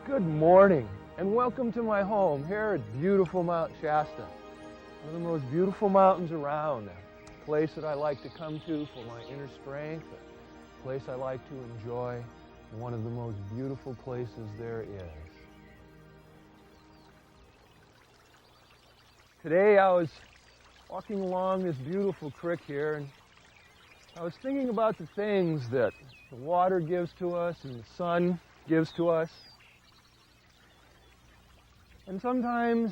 Good morning and welcome to my home here at beautiful Mount Shasta, one of the most beautiful mountains around, a place that I like to come to for my inner strength, a place I like to enjoy, and one of the most beautiful places there is. Today I was walking along this beautiful creek here, and I was thinking about the things that the water gives to us and the sun gives to us. And sometimes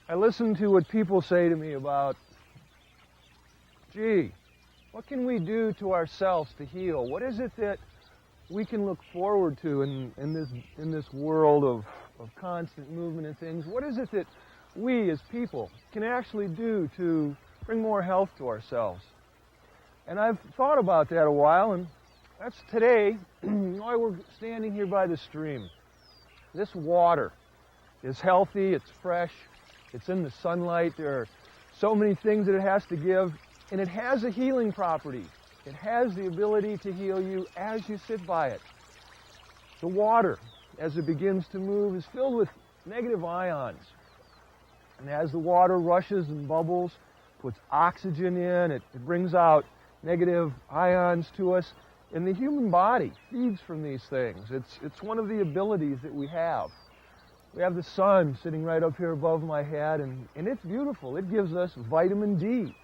I listen to what people say to me about, gee, what can we do to ourselves to heal? What is it that we can look forward to in this world of constant movement and things? What is it that we as people can actually do to bring more health to ourselves? And I've thought about that a while, and that's today why we're standing here by the stream. This water is healthy, it's fresh, it's in the sunlight. There are so many things that it has to give, and it has a healing property. It has the ability to heal you as you sit by it. The water, as it begins to move, is filled with negative ions. And as the water rushes and bubbles, puts oxygen in, it brings out negative ions to us. And the human body feeds from these things. It's one of the abilities that we have. We have the sun sitting right up here above my head, and it's beautiful. It gives us vitamin D.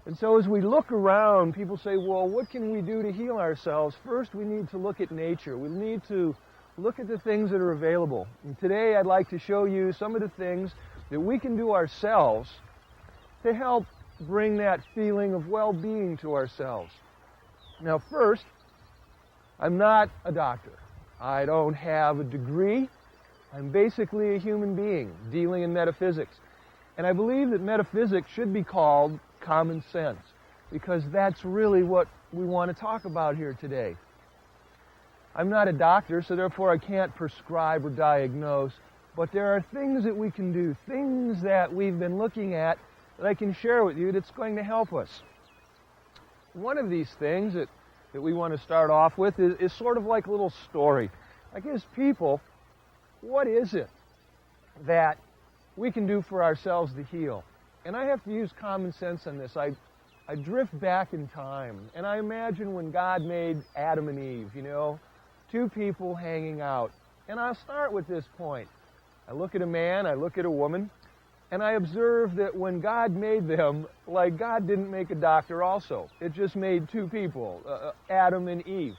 And so as we look around, people say, well, what can we do to heal ourselves? First, we need to look at nature. We need to look at the things that are available. And today I'd like to show you some of the things that we can do ourselves to help bring that feeling of well-being to ourselves. Now first, I'm not a doctor. I don't have a degree. I'm basically a human being dealing in metaphysics. And I believe that metaphysics should be called common sense, because that's really what we want to talk about here today. I'm not a doctor, so therefore I can't prescribe or diagnose, but there are things that we can do, things that we've been looking at that I can share with you that's going to help us. One of these things that we want to start off with is sort of like a little story. Like, as people, what is it that we can do for ourselves to heal? And I have to use common sense on this. I drift back in time, and I imagine when God made Adam and Eve, two people hanging out. And I'll start with this point. I look at a man, I look at a woman, and I observe that when God made them, like, God didn't make a doctor also. It just made two people, Adam and Eve.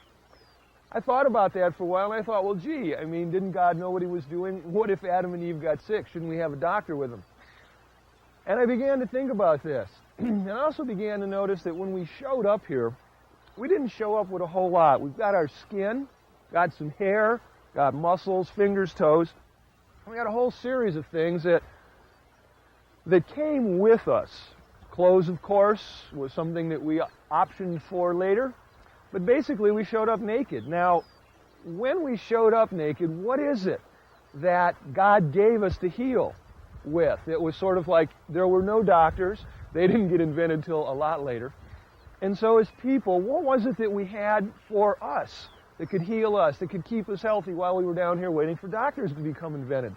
I thought about that for a while, and I thought, well, gee, didn't God know what he was doing? What if Adam and Eve got sick? Shouldn't we have a doctor with them? And I began to think about this. And I also began to notice that when we showed up here, we didn't show up with a whole lot. We've got our skin, got some hair, got muscles, fingers, toes. We got a whole series of things that came with us. Clothes, of course, was something that we optioned for later. But basically, we showed up naked. Now, when we showed up naked, what is it that God gave us to heal with? It was sort of like there were no doctors. They didn't get invented till a lot later. And so as people, what was it that we had for us that could heal us, that could keep us healthy while we were down here waiting for doctors to become invented?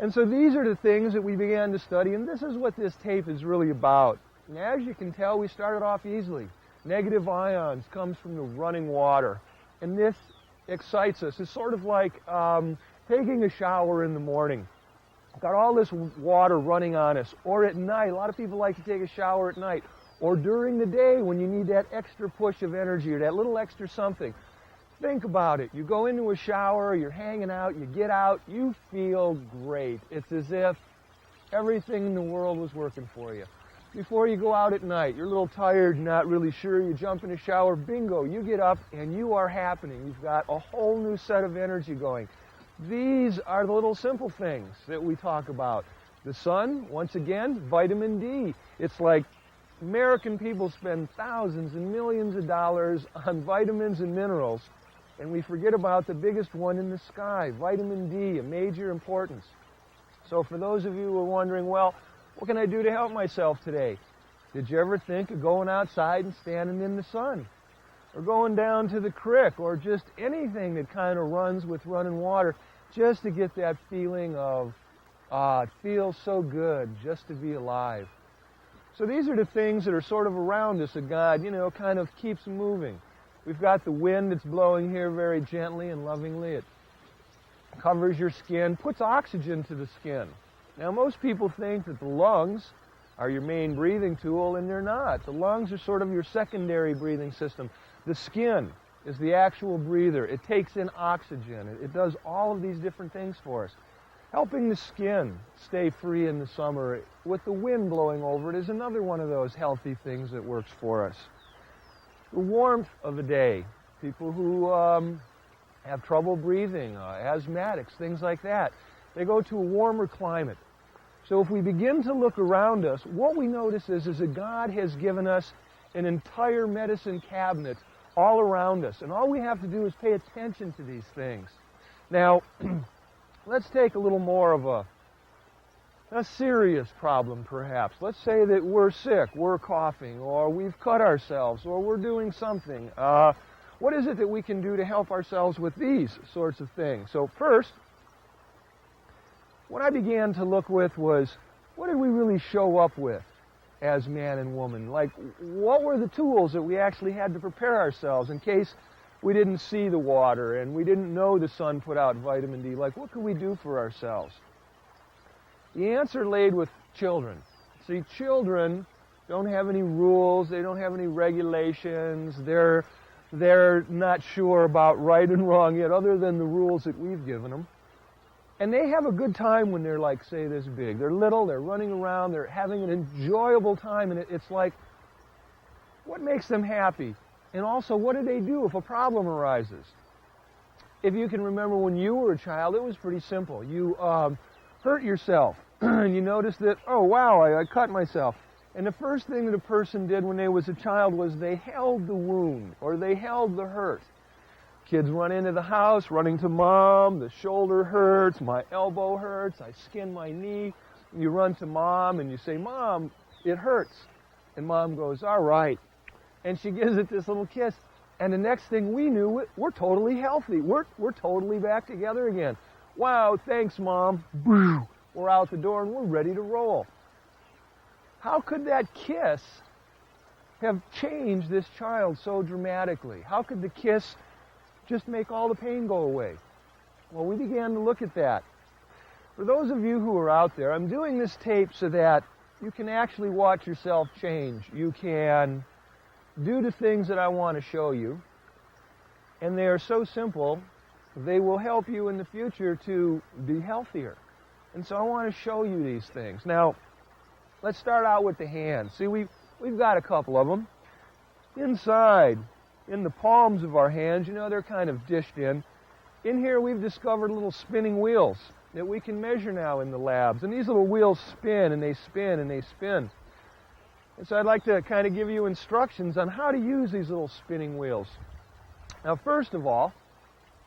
And so these are the things that we began to study, and this is what this tape is really about. And as you can tell, we started off easily. Negative ions comes from the running water, and this excites us. It's sort of like taking a shower in the morning. Got all this water running on us, or at night. A lot of people like to take a shower at night, or during the day when you need that extra push of energy or that little extra something. Think about it. You go into a shower, you're hanging out, you get out, you feel great. It's as if everything in the world was working for you. Before you go out at night, you're a little tired, not really sure, you jump in a shower, bingo, you get up and you are happening. You've got a whole new set of energy going. These are the little simple things that we talk about. The sun, once again, vitamin D. It's like American people spend thousands and millions of dollars on vitamins and minerals, and we forget about the biggest one in the sky, vitamin D, a major importance. So for those of you who are wondering, well, what can I do to help myself today? Did you ever think of going outside and standing in the sun? or going down to the creek, or just anything that kind of runs with running water, just to get that feeling of, it feels so good just to be alive. So these are the things that are sort of around us that God, kind of keeps moving. We've got the wind that's blowing here very gently and lovingly. It covers your skin, puts oxygen to the skin. Now, most people think that the lungs are your main breathing tool, and they're not. The lungs are sort of your secondary breathing system. The skin is the actual breather. It takes in oxygen. It does all of these different things for us. Helping the skin stay free in the summer with the wind blowing over it is another one of those healthy things that works for us. The warmth of a day. People who have trouble breathing, asthmatics, things like that, they go to a warmer climate. So if we begin to look around us, what we notice is that God has given us an entire medicine cabinet all around us. And all we have to do is pay attention to these things. Now, let's take a little more of a serious problem, perhaps. Let's say that we're sick, we're coughing, or we've cut ourselves, or we're doing something. What is it that we can do to help ourselves with these sorts of things? So first, what I began to look with was, what did we really show up with as man and woman? Like, what were the tools that we actually had to prepare ourselves in case we didn't see the water and we didn't know the sun put out vitamin D? Like, what could we do for ourselves? The answer laid with children. See, children don't have any rules, they don't have any regulations, they're not sure about right and wrong yet, other than the rules that we've given them. And they have a good time when they're like, say, this big. They're little, they're running around, they're having an enjoyable time, and it's like, what makes them happy? And also, what do they do if a problem arises? If you can remember when you were a child, it was pretty simple. You hurt yourself, and you noticed that, oh, wow, I cut myself. And the first thing that a person did when they was a child was they held the wound, or they held the hurt. Kids run into the house, running to mom, the shoulder hurts, my elbow hurts, I skin my knee. And you run to mom and you say, Mom, it hurts. And mom goes, all right. And she gives it this little kiss. And the next thing we knew, we're totally healthy. We're totally back together again. Wow, thanks, Mom. We're out the door and we're ready to roll. How could that kiss have changed this child so dramatically? How could the kiss just make all the pain go away? Well, we began to look at that. For those of you who are out there, I'm doing this tape so that you can actually watch yourself change. You can do the things that I want to show you, and they are so simple, they will help you in the future to be healthier. And so I want to show you these things. Now, let's start out with the hands. See, we've got a couple of them. Inside, in the palms of our hands, they're kind of dished in. In here we've discovered little spinning wheels that we can measure now in the labs. And these little wheels spin and they spin and they spin. And so I'd like to kind of give you instructions on how to use these little spinning wheels. Now, first of all,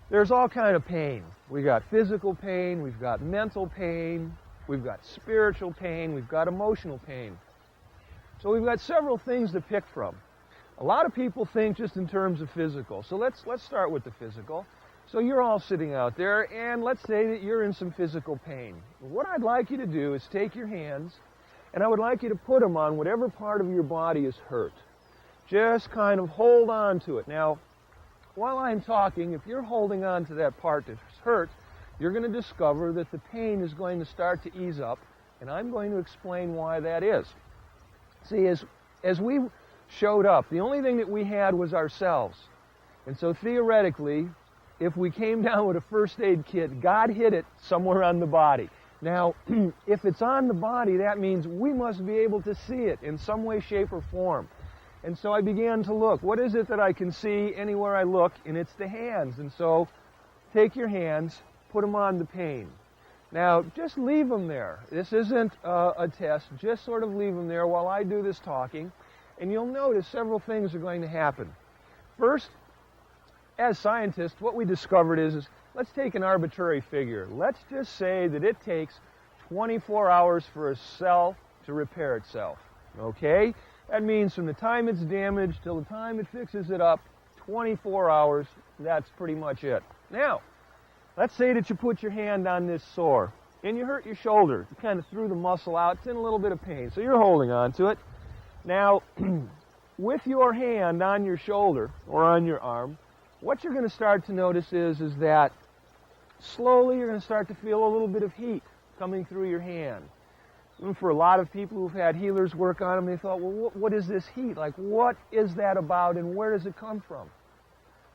there's all kind of pain. We've got physical pain, we've got mental pain, we've got spiritual pain, we've got emotional pain. So we've got several things to pick from. A lot of people think just in terms of physical. So let's start with the physical. So you're all sitting out there, and let's say that you're in some physical pain. What I'd like you to do is take your hands, and I would like you to put them on whatever part of your body is hurt. Just kind of hold on to it. Now, while I'm talking, if you're holding on to that part that's hurt, you're going to discover that the pain is going to start to ease up, and I'm going to explain why that is. See, as we showed up, the only thing that we had was ourselves. And so theoretically, if we came down with a first aid kit, God hid it somewhere on the body. Now, if it's on the body, that means we must be able to see it in some way, shape, or form. And so I began to look. What is it that I can see anywhere I look? And it's the hands. And so take your hands, put them on the pain. Now, just leave them there. This isn't a test. Just sort of leave them there while I do this talking. And you'll notice several things are going to happen. First, as scientists, what we discovered is let's take an arbitrary figure. Let's just say that it takes 24 hours for a cell to repair itself. Okay? That means from the time it's damaged till the time it fixes it up, 24 hours, that's pretty much it. Now, let's say that you put your hand on this sore and you hurt your shoulder. You kind of threw the muscle out. It's in a little bit of pain, so you're holding on to it. Now, with your hand on your shoulder or on your arm, what you're going to start to notice is that slowly you're going to start to feel a little bit of heat coming through your hand. And for a lot of people who've had healers work on them, they thought, well, what is this heat? Like, what is that about and where does it come from?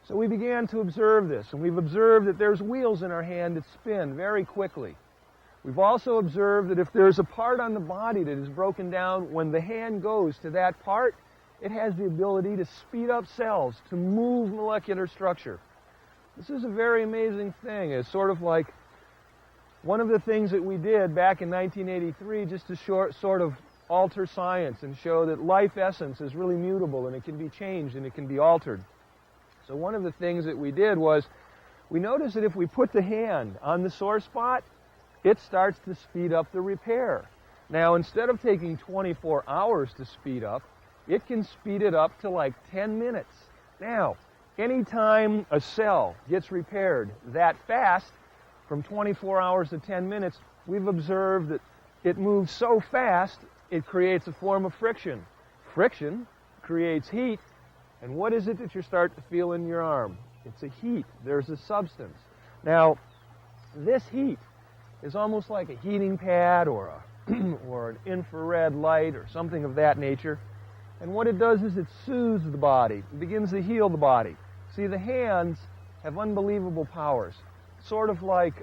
So we began to observe this, and we've observed that there's wheels in our hand that spin very quickly. We've also observed that if there's a part on the body that is broken down, when the hand goes to that part, it has the ability to speed up cells, to move molecular structure. This is a very amazing thing. It's sort of like one of the things that we did back in 1983 just to sort of alter science and show that life essence is really mutable and it can be changed and it can be altered. So one of the things that we did was we noticed that if we put the hand on the sore spot, it starts to speed up the repair. Now, instead of taking 24 hours to speed up, it can speed it up to like 10 minutes. Now, anytime a cell gets repaired that fast, from 24 hours to 10 minutes, we've observed that it moves so fast, it creates a form of friction. Friction creates heat, and what is it that you start to feel in your arm? It's a heat. There's a substance. Now, this heat is almost like a heating pad or an infrared light or something of that nature. And what it does is it soothes the body. It begins to heal the body. See, the hands have unbelievable powers. Sort of like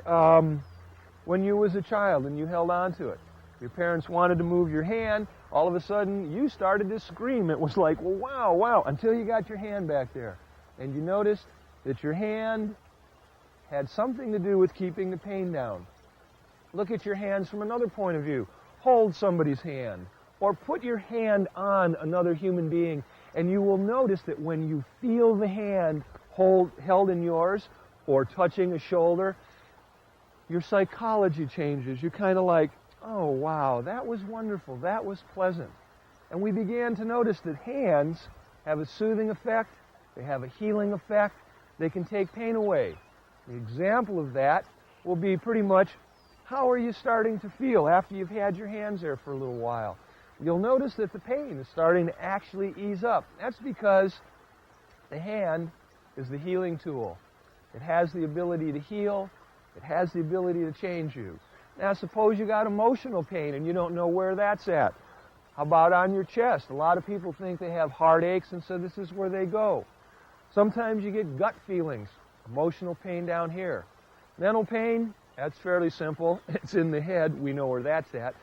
when you was a child and you held on to it. Your parents wanted to move your hand. All of a sudden, you started to scream. It was like, well, wow, wow, until you got your hand back there. And you noticed that your hand had something to do with keeping the pain down. Look at your hands from another point of view. Hold somebody's hand. Or put your hand on another human being, and you will notice that when you feel the hand held in yours, or touching a shoulder, your psychology changes. You're kind of like, oh, wow, that was wonderful. That was pleasant. And we began to notice that hands have a soothing effect. They have a healing effect. They can take pain away. The example of that will be pretty much, how are you starting to feel after you've had your hands there for a little while? You'll notice that the pain is starting to actually ease up. That's because the hand is the healing tool. It has the ability to heal. It has the ability to change you. Now, suppose you got emotional pain and you don't know where that's at. How about on your chest? A lot of people think they have heartaches, and so this is where they go. Sometimes you get gut feelings, emotional pain down here. Mental pain, that's fairly simple. It's in the head. We know where that's at.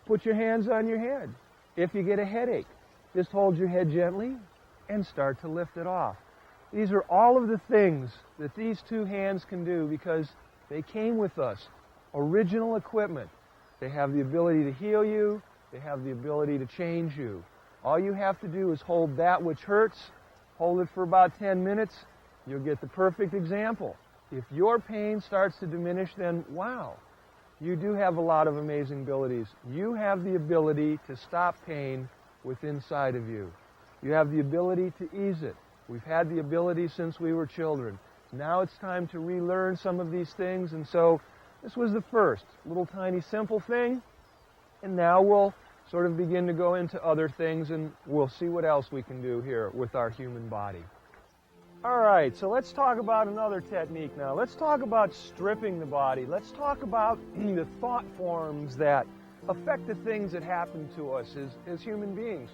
Put your hands on your head. If you get a headache, just hold your head gently and start to lift it off. These are all of the things that these two hands can do because they came with us. Original equipment. They have the ability to heal you. They have the ability to change you. All you have to do is hold that which hurts. Hold it for about 10 minutes. You'll get the perfect example. If your pain starts to diminish, then wow, you do have a lot of amazing abilities. You have the ability to stop pain within inside of you. You have the ability to ease it. We've had the ability since we were children. Now it's time to relearn some of these things, and so this was the first little tiny simple thing, and now we'll sort of begin to go into other things, and we'll see what else we can do here with our human body. All right, so let's talk about another technique now. Let's talk about stripping the body. Let's talk about the thought forms that affect the things that happen to us as human beings.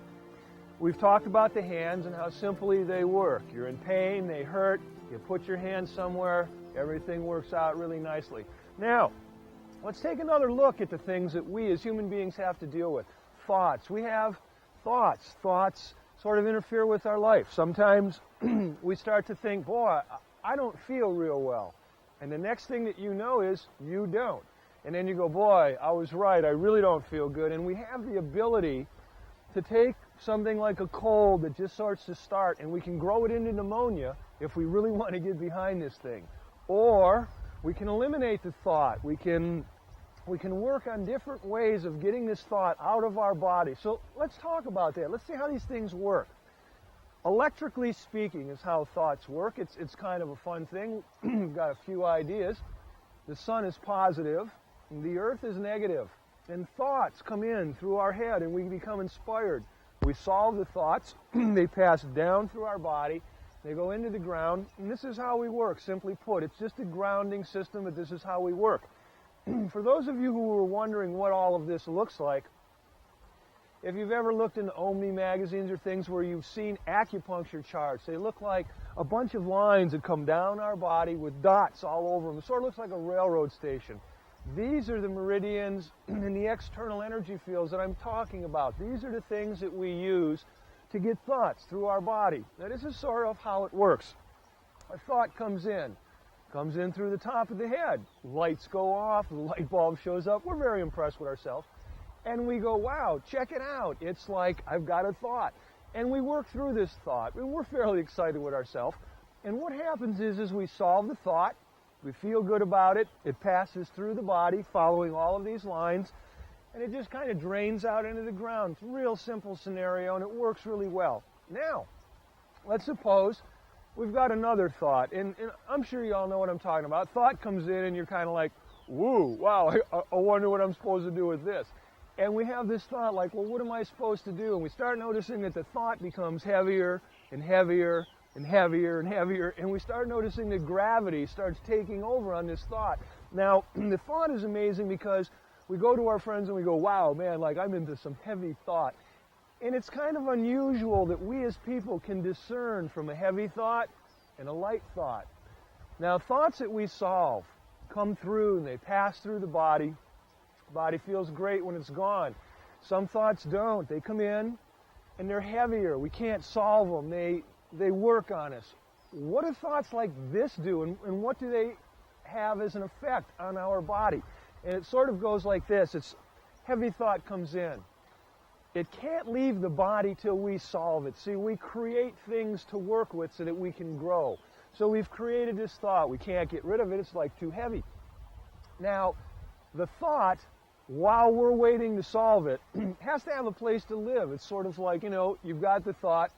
We've talked about the hands and how simply they work. You're in pain, they hurt, you put your hand somewhere, everything works out really nicely. Now, let's take another look at the things that we as human beings have to deal with. Thoughts. We have thoughts. Thoughts sort of interfere with our life. Sometimes we start to think, boy, I don't feel real well. And the next thing that you know is you don't. And then you go, boy, I was right, I really don't feel good. And we have the ability to take something like a cold that just starts to start, and we can grow it into pneumonia if we really want to get behind this thing. Or we can eliminate the thought. We can work on different ways of getting this thought out of our body. So let's talk about that. Let's see how these things work. Electrically speaking is how thoughts work. It's kind of a fun thing. We've got a few ideas. The sun is positive, and the earth is negative. And thoughts come in through our head, and we become inspired. We solve the thoughts. They pass down through our body. They go into the ground, and this is how we work, simply put. It's just a grounding system, but this is how we work. For those of you who were wondering what all of this looks like, if you've ever looked in Omni magazines or things where you've seen acupuncture charts, they look like a bunch of lines that come down our body with dots all over them. It sort of looks like a railroad station. These are the meridians and the external energy fields that I'm talking about. These are the things that we use to get thoughts through our body. Now, this is sort of how it works. A thought comes in through the top of the head. Lights go off, the light bulb shows up. We're very impressed with ourselves. And we go, wow, check it out. It's like, I've got a thought. And we work through this thought, and we're fairly excited with ourselves. And what happens is we solve the thought, we feel good about it, it passes through the body, following all of these lines, and it just kind of drains out into the ground. It's a real simple scenario, and it works really well. Now, let's suppose we've got another thought, and I'm sure you all know what I'm talking about. Thought comes in, and you're kind of like, woo, wow, I wonder what I'm supposed to do with this. And we have this thought like, well, what am I supposed to do? And we start noticing that the thought becomes heavier and heavier and heavier and heavier, and we start noticing that gravity starts taking over on this thought. Now, the thought is amazing because we go to our friends and we go, wow, man, like I'm into some heavy thought. And it's kind of unusual that we as people can discern from a heavy thought and a light thought. Now, thoughts that we solve come through and they pass through the body. The body feels great when it's gone. Some thoughts don't. They come in and they're heavier. We can't solve them. They work on us. What do thoughts like this do, and what do they have as an effect on our body? And it sort of goes like this. It's heavy thought comes in. It can't leave the body till we solve it. See, we create things to work with so that we can grow. So we've created this thought. We can't get rid of it. It's like too heavy. Now, the thought, while we're waiting to solve it, has to have a place to live. It's sort of like, you've got the thought,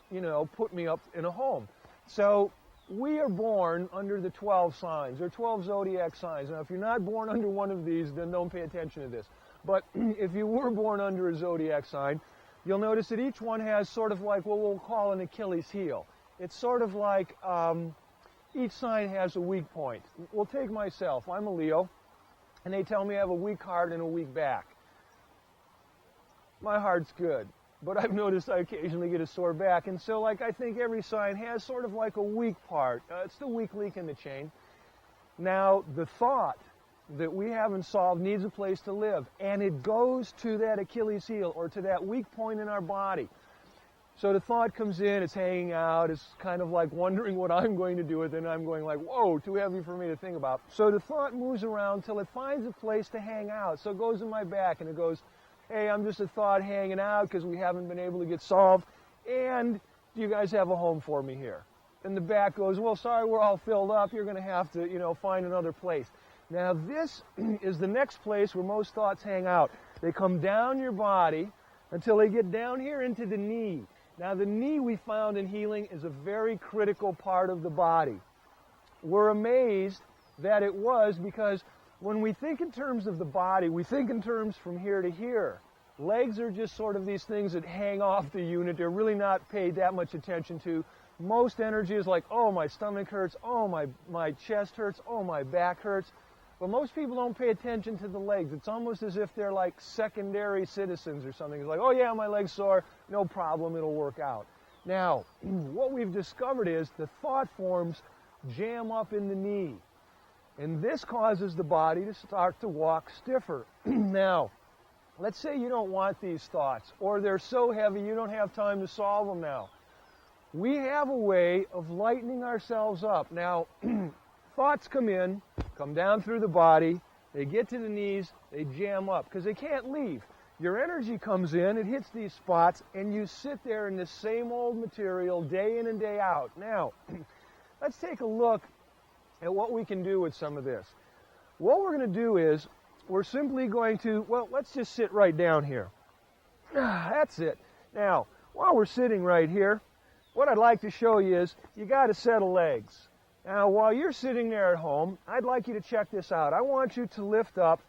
put me up in a home. So we are born under the 12 signs. There are 12 zodiac signs. Now, if you're not born under one of these, then don't pay attention to this. But if you were born under a zodiac sign, you'll notice that each one has sort of like what we'll call an Achilles heel. It's sort of like each sign has a weak point. We'll take myself. I'm a Leo. And they tell me I have a weak heart and a weak back. My heart's good, but I've noticed I occasionally get a sore back. And so, I think every sign has sort of like a weak part. It's the weak link in the chain. Now, the thought that we haven't solved needs a place to live. And it goes to that Achilles heel or to that weak point in our body. So the thought comes in, it's hanging out, it's kind of like wondering what I'm going to do with it, and I'm going like, whoa, too heavy for me to think about. So the thought moves around till it finds a place to hang out. So it goes in my back, and it goes, hey, I'm just a thought hanging out because we haven't been able to get solved, and do you guys have a home for me here? And the back goes, well, sorry, we're all filled up, you're going to have to, find another place. Now this is the next place where most thoughts hang out. They come down your body until they get down here into the knee. Now, the knee we found in healing is a very critical part of the body. We're amazed that it was because when we think in terms of the body, we think in terms from here to here. Legs are just sort of these things that hang off the unit. They're really not paid that much attention to. Most energy is like, oh, my stomach hurts, oh, my chest hurts, oh, my back hurts. But most people don't pay attention to the legs. It's almost as if they're like secondary citizens or something. It's like, oh yeah, my leg's sore, no problem, it'll work out. Now, what we've discovered is the thought forms jam up in the knee. And this causes the body to start to walk stiffer. Now, let's say you don't want these thoughts, or they're so heavy you don't have time to solve them now. We have a way of lightening ourselves up. Now, thoughts come in, come down through the body, they get to the knees, they jam up, because they can't leave. Your energy comes in, it hits these spots, and you sit there in the same old material day in and day out. Now, let's take a look at what we can do with some of this. What we're going to do is, we're simply going to, let's just sit right down here. That's it. Now, while we're sitting right here, what I'd like to show you is you got a set of legs. Now, while you're sitting there at home, I'd like you to check this out. I want you to lift up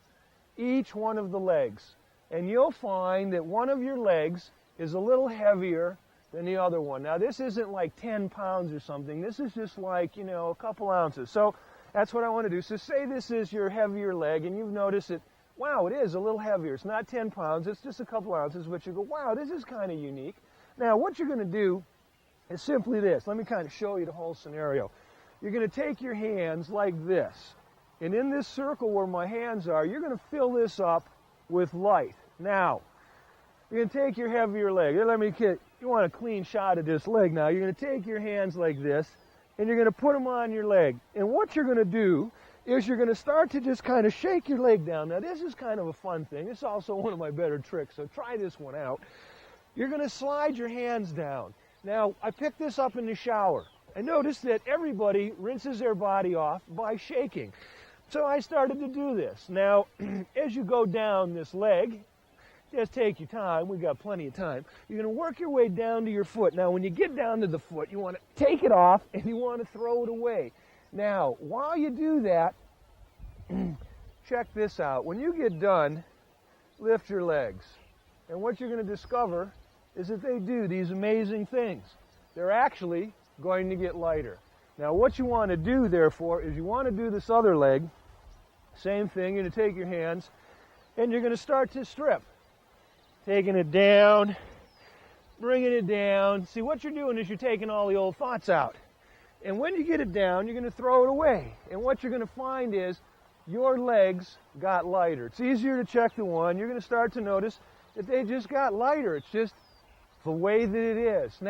each one of the legs, and you'll find that one of your legs is a little heavier than the other one. Now, this isn't like 10 pounds or something. This is just like, a couple ounces. So that's what I want to do. So say this is your heavier leg, and you've noticed that, wow, it is a little heavier. It's not 10 pounds. It's just a couple ounces, but you go, wow, this is kind of unique. Now, what you're going to do is simply this. Let me kind of show you the whole scenario. You're going to take your hands like this, and in this circle where my hands are, you're going to fill this up with light. Now, you're going to take your heavier leg. Let me get, you want a clean shot of this leg now. You're going to take your hands like this, and you're going to put them on your leg. And what you're going to do is you're going to start to just kind of shake your leg down. Now, this is kind of a fun thing. It's also one of my better tricks, so try this one out. You're going to slide your hands down. Now, I picked this up in the shower. I noticed that everybody rinses their body off by shaking. So I started to do this. Now, as you go down this leg, just take your time. We've got plenty of time. You're going to work your way down to your foot. Now, when you get down to the foot, you want to take it off and you want to throw it away. Now, while you do that, check this out. When you get done, lift your legs. And what you're going to discover is that they do these amazing things. They're actually going to get lighter. Now, what you want to do, therefore, is you want to do this other leg. Same thing. You're going to take your hands and you're going to start to strip. Taking it down, bringing it down. See, what you're doing is you're taking all the old thoughts out. And when you get it down, you're going to throw it away. And what you're going to find is your legs got lighter. It's easier to check the one. You're going to start to notice that they just got lighter. It's just the way that it is. Now,